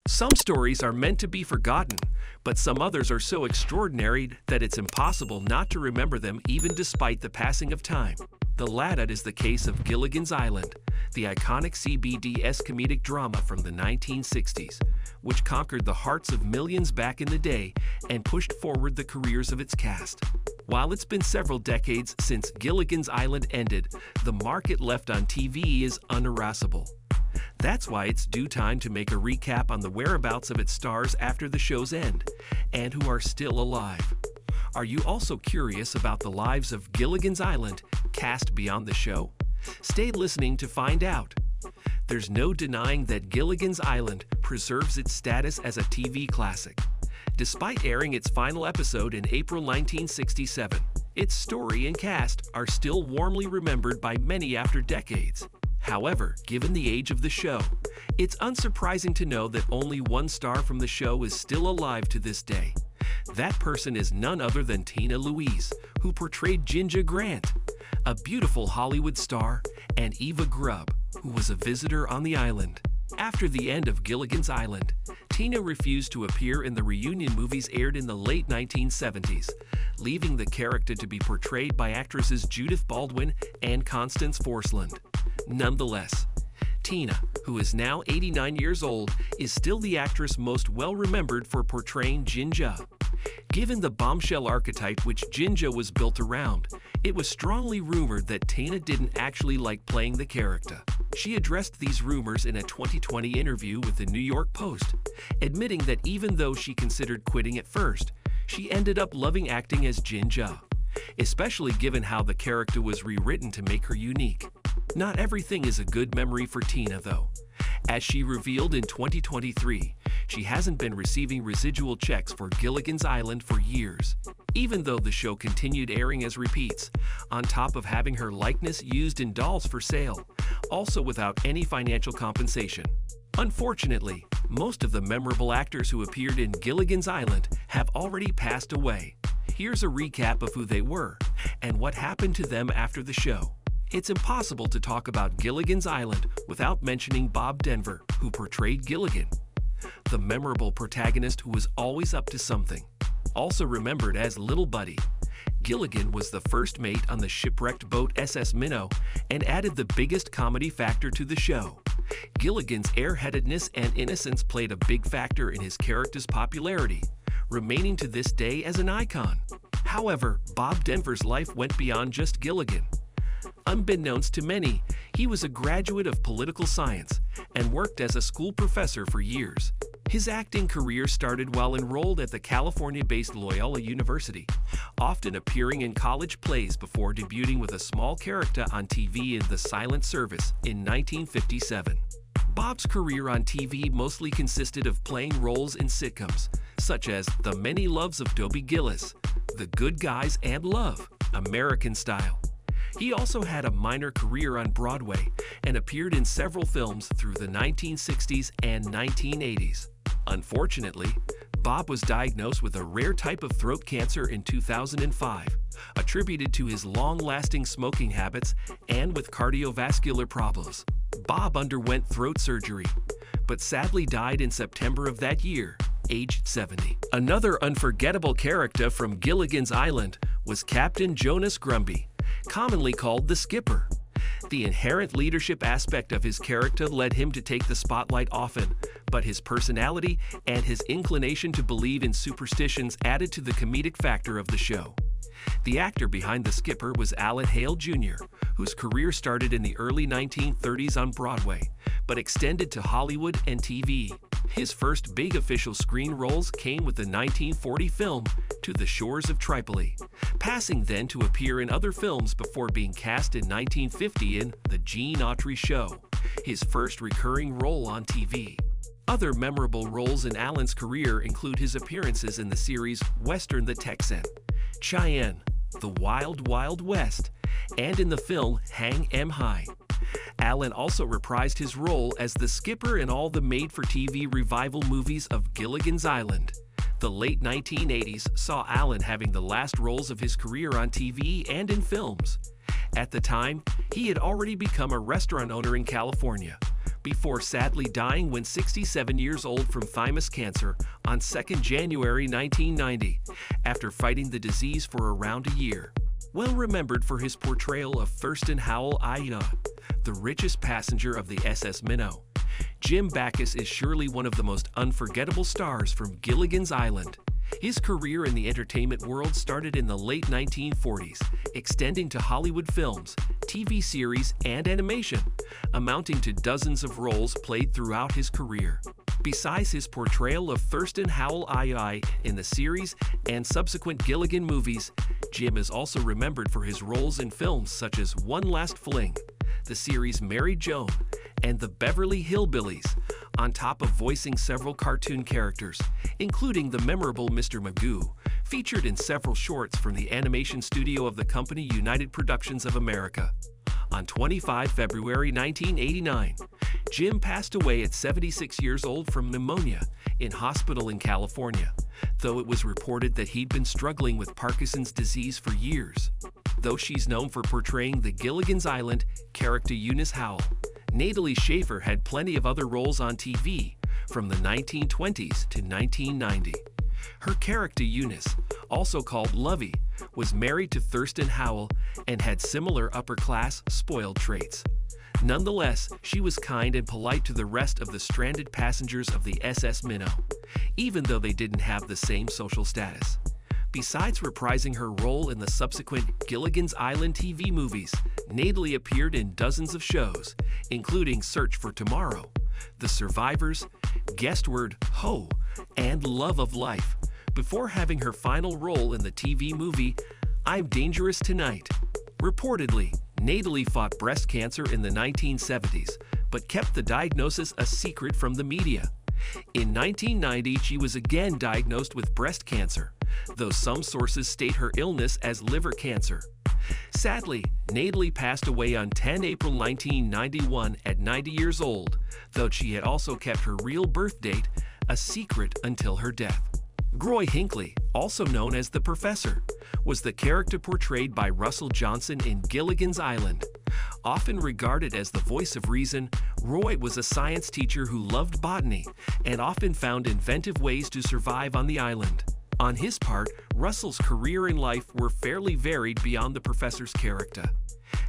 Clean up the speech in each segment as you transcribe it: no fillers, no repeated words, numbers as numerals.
Some stories are meant to be forgotten, but some others are so extraordinary that it's impossible not to remember them even despite the passing of time. The latter is the case of Gilligan's Island, the iconic CBS comedic drama from the 1960s, which conquered the hearts of millions back in the day and pushed forward the careers of its cast. While it's been several decades since Gilligan's Island ended, the mark it left on TV is unirascible. That's why it's due time to make a recap on the whereabouts of its stars after the show's end, and who are still alive. Are you also curious about the lives of Gilligan's Island cast beyond the show? Stay listening to find out. There's no denying that Gilligan's Island preserves its status as a TV classic. Despite airing its final episode in April 1967, its story and cast are still warmly remembered by many after decades. However, given the age of the show, it's unsurprising to know that only one star from the show is still alive to this day. That person is none other than Tina Louise, who portrayed Ginger Grant, a beautiful Hollywood star, and Eva Grubb, who was a visitor on the island. After the end of Gilligan's Island, Tina refused to appear in the reunion movies aired in the late 1970s, leaving the character to be portrayed by actresses Judith Baldwin and Constance Forsland. Nonetheless, Tina, who is now 89 years old, is still the actress most well-remembered for portraying Ginger. Given the bombshell archetype which Ginger was built around, it was strongly rumored that Tina didn't actually like playing the character. She addressed these rumors in a 2020 interview with the New York Post, admitting that even though she considered quitting at first, she ended up loving acting as Ginger, especially given how the character was rewritten to make her unique. Not everything is a good memory for Tina, though. As she revealed in 2023, she hasn't been receiving residual checks for Gilligan's Island for years, even though the show continued airing as repeats, on top of having her likeness used in dolls for sale, also without any financial compensation. Unfortunately, most of the memorable actors who appeared in Gilligan's Island have already passed away. Here's a recap of who they were and what happened to them after the show. It's impossible to talk about Gilligan's Island without mentioning Bob Denver, who portrayed Gilligan, the memorable protagonist who was always up to something. Also remembered as Little Buddy, Gilligan was the first mate on the shipwrecked boat SS Minnow and added the biggest comedy factor to the show. Gilligan's airheadedness and innocence played a big factor in his character's popularity, remaining to this day as an icon. However, Bob Denver's life went beyond just Gilligan. Unbeknownst to many, he was a graduate of political science and worked as a school professor for years. His acting career started while enrolled at the California-based Loyola University, often appearing in college plays before debuting with a small character on TV in The Silent Service in 1957. Bob's career on TV mostly consisted of playing roles in sitcoms, such as The Many Loves of Dobie Gillis, The Good Guys and Love, American Style. He also had a minor career on Broadway and appeared in several films through the 1960s and 1980s. Unfortunately, Bob was diagnosed with a rare type of throat cancer in 2005, attributed to his long-lasting smoking habits and with cardiovascular problems. Bob underwent throat surgery, but sadly died in September of that year, aged 70. Another unforgettable character from Gilligan's Island was Captain Jonas Grumby, commonly called the Skipper. The inherent leadership aspect of his character led him to take the spotlight often, but his personality and his inclination to believe in superstitions added to the comedic factor of the show. The actor behind the Skipper was Hale Jr., whose career started in the early 1930s on Broadway, but extended to Hollywood and TV. His first big official screen roles came with the 1940 film To the Shores of Tripoli, passing then to appear in other films before being cast in 1950 in The Gene Autry Show, his first recurring role on TV. Other memorable roles in Alan's career include his appearances in the series Western the Texan, Cheyenne, The Wild Wild West, and in the film Hang 'Em High. Alan also reprised his role as the Skipper in all the made-for-TV revival movies of Gilligan's Island. The late 1980s saw Alan having the last roles of his career on TV and in films. At the time, he had already become a restaurant owner in California, before sadly dying when 67 years old from thymus cancer on 2nd January 1990, after fighting the disease for around a year. Well remembered for his portrayal of Thurston Howell III, the richest passenger of the SS Minnow, Jim Backus is surely one of the most unforgettable stars from Gilligan's Island. His career in the entertainment world started in the late 1940s, extending to Hollywood films, TV series, and animation, amounting to dozens of roles played throughout his career. Besides his portrayal of Thurston Howell III in the series and subsequent Gilligan movies, Jim is also remembered for his roles in films such as One Last Fling, the series Mary Joan, and the Beverly Hillbillies, on top of voicing several cartoon characters, including the memorable Mr. Magoo, featured in several shorts from the animation studio of the company United Productions of America. On 25 February 1989, Jim passed away at 76 years old from pneumonia in hospital in California, though it was reported that he'd been struggling with Parkinson's disease for years. Though she's known for portraying the Gilligan's Island character Eunice Howell, Natalie Schafer had plenty of other roles on TV from the 1920s to 1990. Her character Eunice, also called Lovey, was married to Thurston Howell and had similar upper-class, spoiled traits. Nonetheless, she was kind and polite to the rest of the stranded passengers of the SS Minnow, even though they didn't have the same social status. Besides reprising her role in the subsequent Gilligan's Island TV movies, Natalie appeared in dozens of shows, including Search for Tomorrow, The Survivors, Guestword Ho, and Love of Life, before having her final role in the TV movie I'm Dangerous Tonight. Reportedly, Natalie fought breast cancer in the 1970s, but kept the diagnosis a secret from the media. In 1990, she was again diagnosed with breast cancer, though some sources state her illness as liver cancer. Sadly, Natalie passed away on 10 April 1991 at 90 years old, though she had also kept her real birth date a secret until her death. Groy Hinckley, also known as the Professor, was the character portrayed by Russell Johnson in Gilligan's Island. Often regarded as the voice of reason, Roy was a science teacher who loved botany and often found inventive ways to survive on the island. On his part, Russell's career and life were fairly varied beyond the professor's character.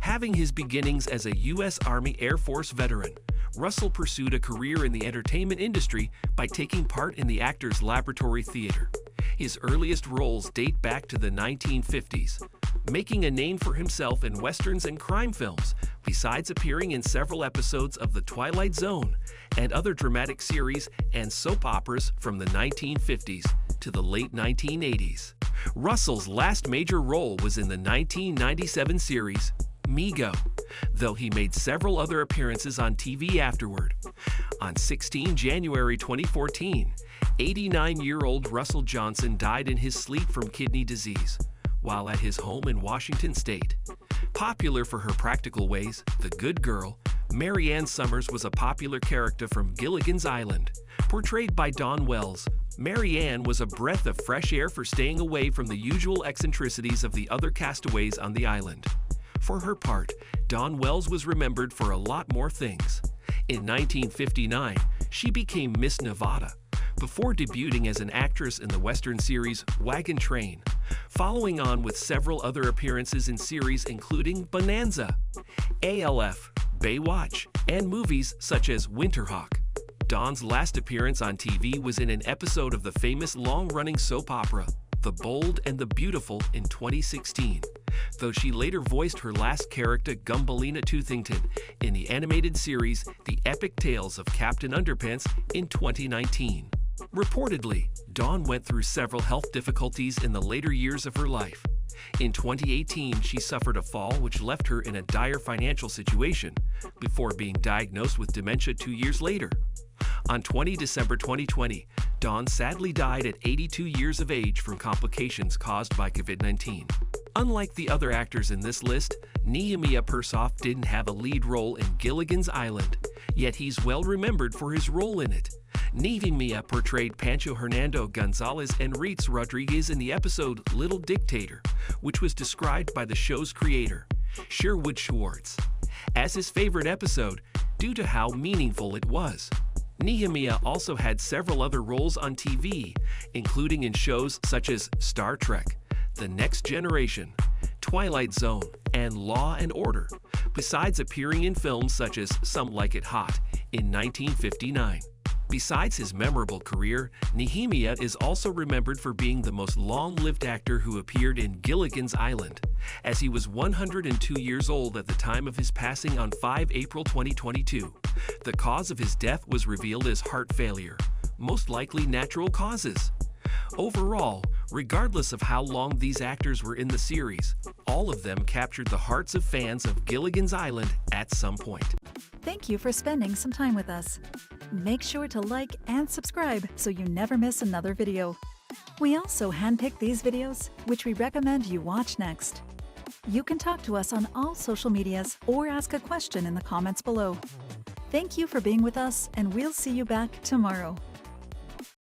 Having his beginnings as a U.S. Army Air Force veteran, Russell pursued a career in the entertainment industry by taking part in the Actors Laboratory Theater. His earliest roles date back to the 1950s, making a name for himself in westerns and crime films, besides appearing in several episodes of The Twilight Zone and other dramatic series and soap operas from the 1950s to the late 1980s. Russell's last major role was in the 1997 series Mego, though he made several other appearances on TV afterward. On 16 January 2014, 89-year-old Russell Johnson died in his sleep from kidney disease, while at his home in Washington State. Popular for her practical ways, the good girl, Mary Ann Summers was a popular character from Gilligan's Island. Portrayed by Dawn Wells, Mary Ann was a breath of fresh air for staying away from the usual eccentricities of the other castaways on the island. For her part, Dawn Wells was remembered for a lot more things. In 1959, she became Miss Nevada, before debuting as an actress in the Western series Wagon Train, following on with several other appearances in series including Bonanza, ALF, Baywatch, and movies such as Winterhawk. Dawn's last appearance on TV was in an episode of the famous long-running soap opera, The Bold and the Beautiful, in 2016, though she later voiced her last character, Gumballina Toothington, in the animated series The Epic Tales of Captain Underpants in 2019. Reportedly, Dawn went through several health difficulties in the later years of her life. In 2018, she suffered a fall which left her in a dire financial situation, before being diagnosed with dementia 2 years later. On 20 December 2020, Dawn sadly died at 82 years of age from complications caused by COVID-19. Unlike the other actors in this list, Nehemiah Persoff didn't have a lead role in Gilligan's Island, yet he's well remembered for his role in it. Nehemiah portrayed Pancho Hernando Gonzalez Enriquez Rodriguez in the episode Little Dictator, which was described by the show's creator, Sherwood Schwartz, as his favorite episode. due to how meaningful it was. Nehemiah also had several other roles on TV, including in shows such as Star Trek, The Next Generation, Twilight Zone, and Law and Order, besides appearing in films such as Some Like It Hot in 1959. Besides his memorable career, Nehemiah is also remembered for being the most long-lived actor who appeared in Gilligan's Island, as he was 102 years old at the time of his passing on 5 April 2022. The cause of his death was revealed as heart failure, most likely natural causes. Overall, regardless of how long these actors were in the series, all of them captured the hearts of fans of Gilligan's Island at some point. Thank you for spending some time with us. Make sure to like and subscribe so you never miss another video. We also handpick these videos, which we recommend you watch next. You can talk to us on all social medias or ask a question in the comments below. Thank you for being with us, and we'll see you back tomorrow.